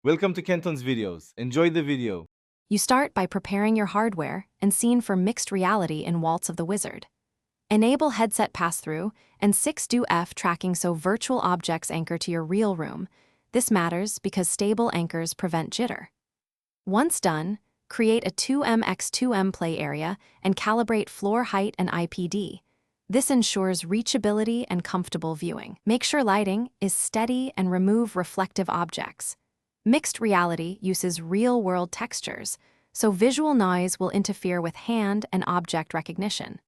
Welcome to Kenton's videos. Enjoy the video. You start by preparing your hardware and scene for mixed reality in Waltz of the Wizard. Enable headset pass-through and 6do tracking so virtual objects anchor to your real room. This matters because stable anchors prevent jitter. Once done, create a 2m x 2m play area and calibrate floor height and IPD. This ensures reachability and comfortable viewing. Make sure lighting is steady and remove reflective objects. Mixed reality uses real-world textures, so visual noise will interfere with hand and object recognition.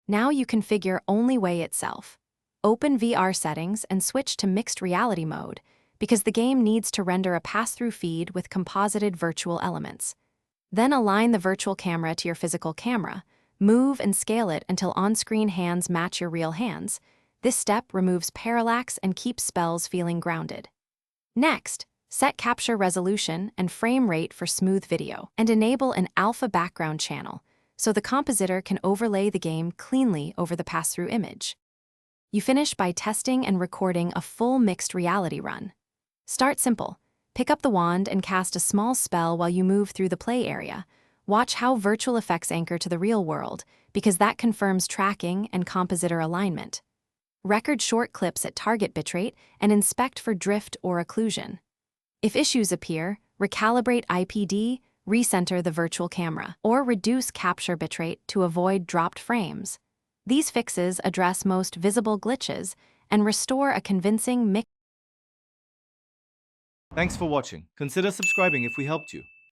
Now you configure only way itself. Open VR settings and switch to mixed reality mode, because the game needs to render a pass-through feed with composited virtual elements. Then align the virtual camera to your physical camera. Move and scale it until on-screen hands match your real hands. This step removes parallax and keeps spells feeling grounded. Next, set capture resolution and frame rate for smooth video, and enable an alpha background channel, so the compositor can overlay the game cleanly over the pass-through image. You finish by testing and recording a full mixed reality run. Start simple. Pick up the wand and cast a small spell while you move through the play area. Watch how virtual effects anchor to the real world, because that confirms tracking and compositor alignment. Record short clips at target bitrate and inspect for drift or occlusion. If issues appear, recalibrate IPD, recenter the virtual camera, or reduce capture bitrate to avoid dropped frames. These fixes address most visible glitches and restore a convincing mix. Thanks for watching. Consider subscribing if we helped you.